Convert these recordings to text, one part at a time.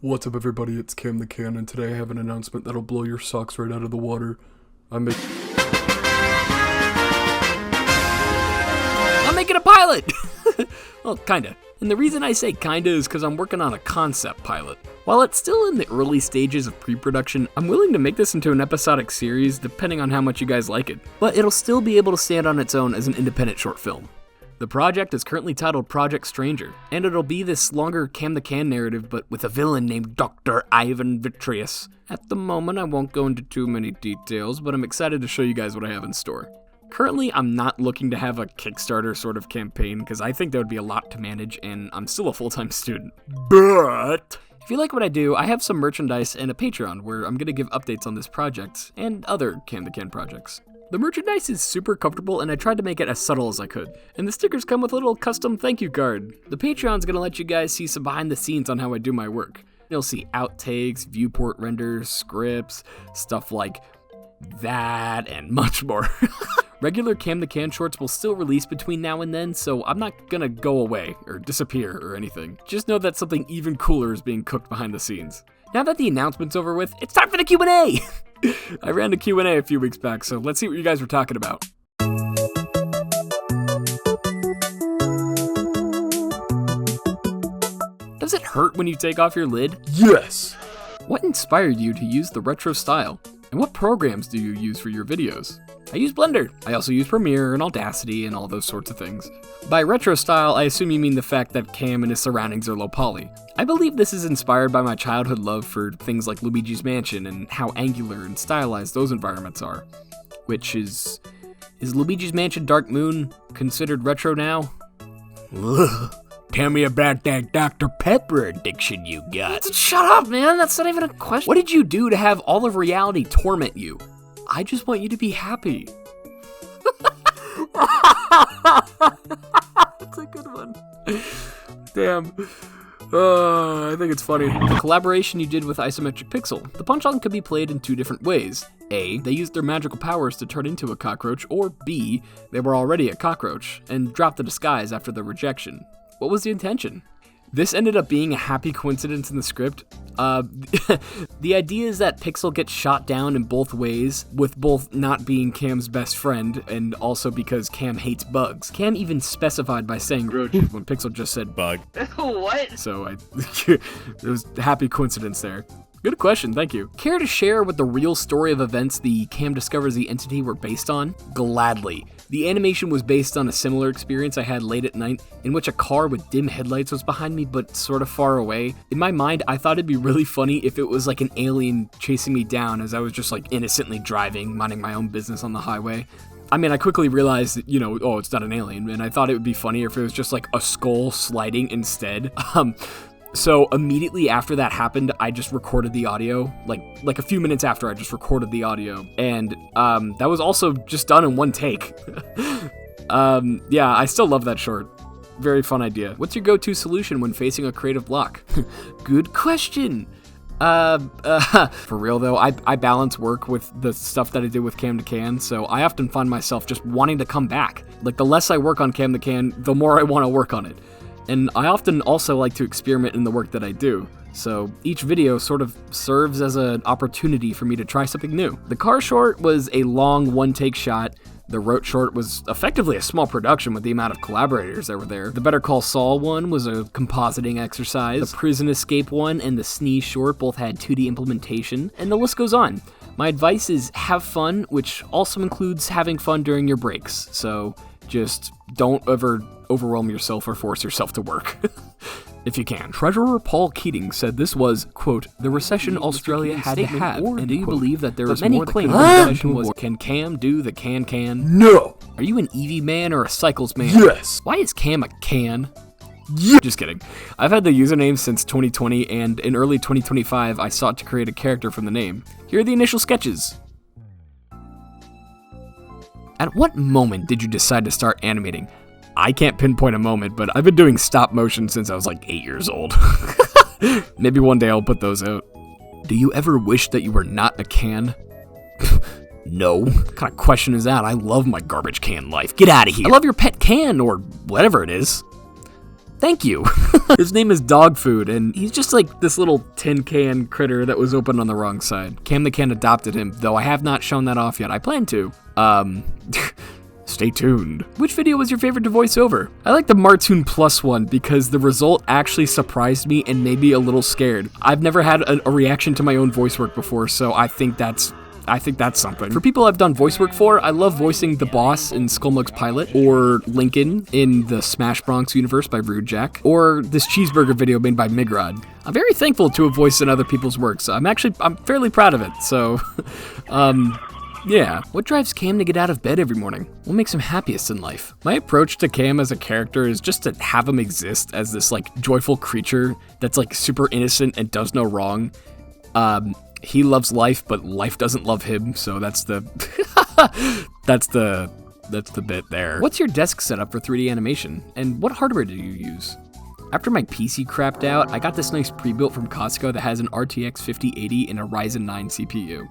What's up everybody, it's CamTheCan, and today I have an announcement that'll blow your socks right out of the water. I'm making a pilot! Well, kinda. And the reason I say kinda is because I'm working on a concept pilot. While it's still in the early stages of pre-production, I'm willing to make this into an episodic series depending on how much you guys like it. But it'll still be able to stand on its own as an independent short film. The project is currently titled Project Stranger, and it'll be this longer CamTheCan narrative but with a villain named Dr. Ivan Vitreous. At the moment, I won't go into too many details, but I'm excited to show you guys what I have in store. Currently, I'm not looking to have a Kickstarter sort of campaign, because I think that would be a lot to manage, and I'm still a full-time student. But if you like what I do, I have some merchandise and a Patreon where I'm going to give updates on this project and other CamTheCan projects. The merchandise is super comfortable, and I tried to make it as subtle as I could. And the stickers come with a little custom thank you card. The Patreon's gonna let you guys see some behind the scenes on how I do my work. You'll see outtakes, viewport renders, scripts, stuff like that, and much more. Regular CamTheCan shorts will still release between now and then, so I'm not gonna go away or disappear or anything. Just know that something even cooler is being cooked behind the scenes. Now that the announcement's over with, it's time for the Q&A! I ran a Q&A a few weeks back, so let's see what you guys were talking about. Does it hurt when you take off your lid? Yes! What inspired you to use the retro style? And what programs do you use for your videos? I use Blender. I also use Premiere and Audacity and all those sorts of things. By retro style, I assume you mean the fact that Cam and his surroundings are low poly. I believe this is inspired by my childhood love for things like Luigi's Mansion and how angular and stylized those environments are. Which is Luigi's Mansion Dark Moon considered retro now? Ugh. Tell me about that Dr. Pepper addiction you got. Shut up, man. That's not even a question. What did you do to have all of reality torment you? I just want you to be happy. That's a good one. Damn. I think it's funny. The collaboration you did with Isometric Pixel. The punch-on could be played in two different ways. A, they used their magical powers to turn into a cockroach, or B, they were already a cockroach and dropped the disguise after the rejection. What was the intention? This ended up being a happy coincidence in the script. The idea is that Pixel gets shot down in both ways, with both not being Cam's best friend and also because Cam hates bugs. Cam even specified by saying roaches when Pixel just said bug. What? So it was a happy coincidence there. Good question, thank you. Care to share what the real story of events the Cam discovers the entity were based on? Gladly. The animation was based on a similar experience I had late at night, in which a car with dim headlights was behind me but sort of far away. In my mind, I thought it'd be really funny if it was like an alien chasing me down as I was just like innocently driving, minding my own business on the highway. I mean, I quickly realized that, oh, it's not an alien, and I thought it would be funnier if it was just like a skull sliding instead. So immediately after that happened, I just recorded the audio, like a few minutes after I just recorded the audio, and that was also just done in one take. Yeah, I still love that short. Very fun idea. What's your go-to solution when facing a creative block? Good question. For real though, I balance work with the stuff that I did with CamTheCan, so I often find myself just wanting to come back. Like, the less I work on CamTheCan, the more I want to work on it. And I often also like to experiment in the work that I do, so each video sort of serves as an opportunity for me to try something new. The car short was a long one-take shot. The road short was effectively a small production with the amount of collaborators that were there. The Better Call Saul one was a compositing exercise. The Prison Escape one and the Sneeze short both had 2D implementation, and the list goes on. My advice is have fun, which also includes having fun during your breaks, so just don't ever overwhelm yourself or force yourself to work. If you can. Treasurer Paul Keating said this was, quote, the recession Australia had to have, and do you believe that there is more that claim the recession was, can Cam do the can? No! Are you an EV man or a cycles man? Yes! Why is Cam a can? Yeah. Just kidding. I've had the username since 2020, and in early 2025, I sought to create a character from the name. Here are the initial sketches. At what moment did you decide to start animating? I can't pinpoint a moment, but I've been doing stop motion since I was like 8 years old. Maybe one day I'll put those out. Do you ever wish that you were not a can? No. What kind of question is that? I love my garbage can life. Get out of here. I love your pet can, or whatever it is. Thank you. His name is Dog Food, and he's just like this little tin can critter that was opened on the wrong side. CamTheCan adopted him, though I have not shown that off yet. I plan to. Stay tuned. Which video was your favorite to voice over? I like the Martoon Plus one because the result actually surprised me and made me a little scared. I've never had a reaction to my own voice work before, so I think that's something. For people I've done voice work for, I love voicing the boss in Skullmug's Pilot, or Lincoln in the Smash Bronx universe by Rude Jack, or this cheeseburger video made by Migrod. I'm very thankful to have voiced in other people's work, so I'm fairly proud of it, so, yeah. What drives Cam to get out of bed every morning? What makes him happiest in life? My approach to Cam as a character is just to have him exist as this, like, joyful creature that's, like, super innocent and does no wrong. He loves life, but life doesn't love him, so that's the that's the bit there. What's your desk setup for 3D animation, and what hardware do you use? After my PC crapped out, I got this nice pre-built from Costco that has an RTX 5080 and a Ryzen 9 CPU.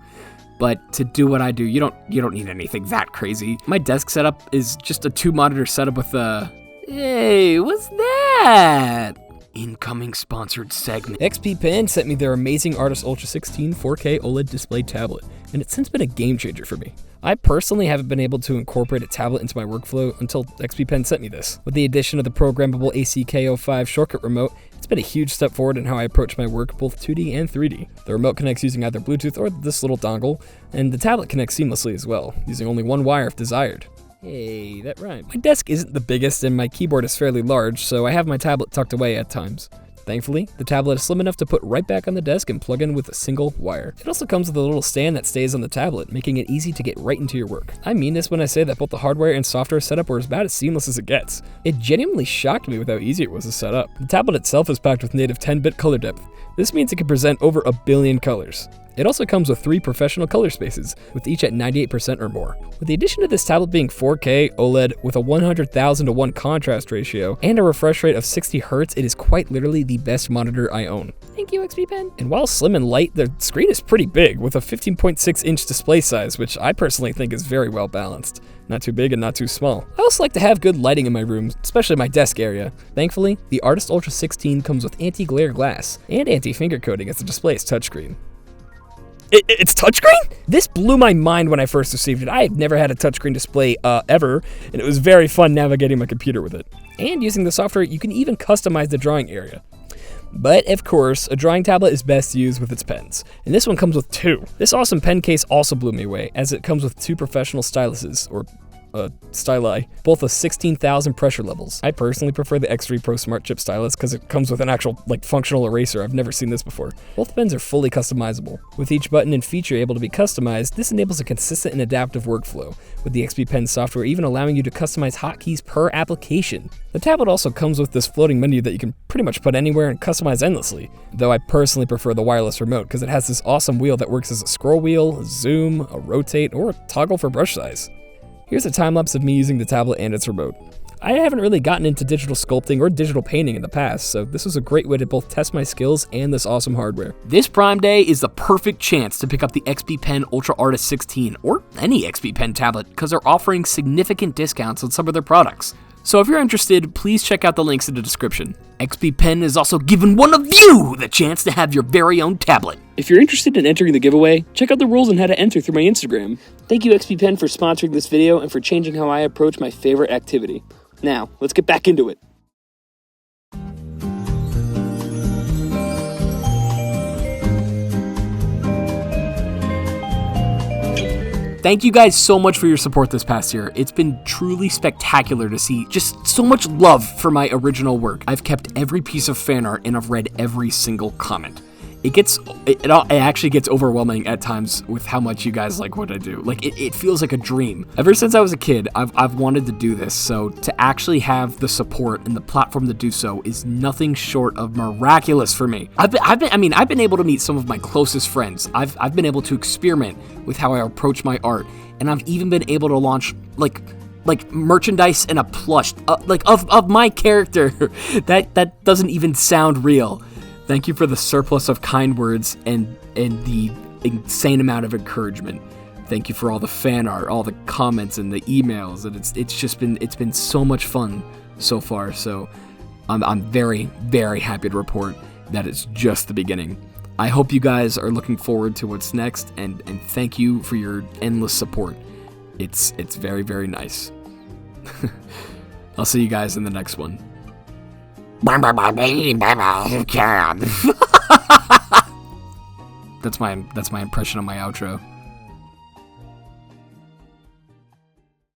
But to do what I do, you don't need anything that crazy. My desk setup is just a 2-monitor setup with a... Hey, what's that? Incoming sponsored segment. XP Pen sent me their amazing Artist Ultra 16 4K OLED display tablet, and it's since been a game changer for me. I personally haven't been able to incorporate a tablet into my workflow until XP Pen sent me this. With the addition of the programmable ACK05 shortcut remote, it's been a huge step forward in how I approach my work, both 2D and 3D. The remote connects using either Bluetooth or this little dongle, and the tablet connects seamlessly as well, using only one wire if desired. Hey, that rhymed. My desk isn't the biggest and my keyboard is fairly large, so I have my tablet tucked away at times. Thankfully, the tablet is slim enough to put right back on the desk and plug in with a single wire. It also comes with a little stand that stays on the tablet, making it easy to get right into your work. I mean this when I say that both the hardware and software setup are about as seamless as it gets. It genuinely shocked me with how easy it was to set up. The tablet itself is packed with native 10-bit color depth. This means it can present over 1 billion colors. It also comes with 3 professional color spaces, with each at 98% or more. With the addition of this tablet being 4K OLED with a 100,000 to 1 contrast ratio and a refresh rate of 60 Hz, it is quite literally the best monitor I own. Thank you, XP Pen. And while slim and light, the screen is pretty big, with a 15.6-inch display size, which I personally think is very well balanced. Not too big and not too small. I also like to have good lighting in my room, especially my desk area. Thankfully, the Artist Ultra 16 comes with anti-glare glass and anti-finger coating as the display's touchscreen. It's touchscreen? This blew my mind when I first received it. I have never had a touchscreen display ever, and it was very fun navigating my computer with it. And using the software, you can even customize the drawing area. But of course, a drawing tablet is best used with its pens, and this one comes with 2. This awesome pen case also blew me away, as it comes with 2 professional styluses, or styli, both with 16,000 pressure levels. I personally prefer the X3 Pro Smart Chip stylus because it comes with an actual, functional eraser. I've never seen this before. Both pens are fully customizable. With each button and feature able to be customized, this enables a consistent and adaptive workflow, with the XP Pen software even allowing you to customize hotkeys per application. The tablet also comes with this floating menu that you can pretty much put anywhere and customize endlessly, though I personally prefer the wireless remote because it has this awesome wheel that works as a scroll wheel, a zoom, a rotate, or a toggle for brush size. Here's a time-lapse of me using the tablet and its remote. I haven't really gotten into digital sculpting or digital painting in the past, so this was a great way to both test my skills and this awesome hardware. This Prime Day is the perfect chance to pick up the XP Pen Ultra Artist 16, or any XP Pen tablet, because they're offering significant discounts on some of their products. So if you're interested, please check out the links in the description. XP Pen is also giving one of you the chance to have your very own tablet. If you're interested in entering the giveaway, check out the rules on how to enter through my Instagram. Thank you, XP Pen, for sponsoring this video and for changing how I approach my favorite activity. Now, let's get back into it. Thank you guys so much for your support this past year. It's been truly spectacular to see just so much love for my original work. I've kept every piece of fan art and I've read every single comment. It actually gets overwhelming at times with how much you guys like what I do. It feels like a dream. Ever since I was a kid, I've wanted to do this, so to actually have the support and the platform to do so is nothing short of miraculous for me. I've been able to meet some of my closest friends. I've been able to experiment with how I approach my art, and I've even been able to launch like merchandise and a plush of my character that doesn't even sound real. Thank you for the surplus of kind words and the insane amount of encouragement. Thank you for all the fan art, all the comments and the emails, and it's been so much fun so far. So I'm very, very happy to report that it's just the beginning. I hope you guys are looking forward to what's next, and thank you for your endless support. It's very, very nice. I'll see you guys in the next one. That's my impression of my outro.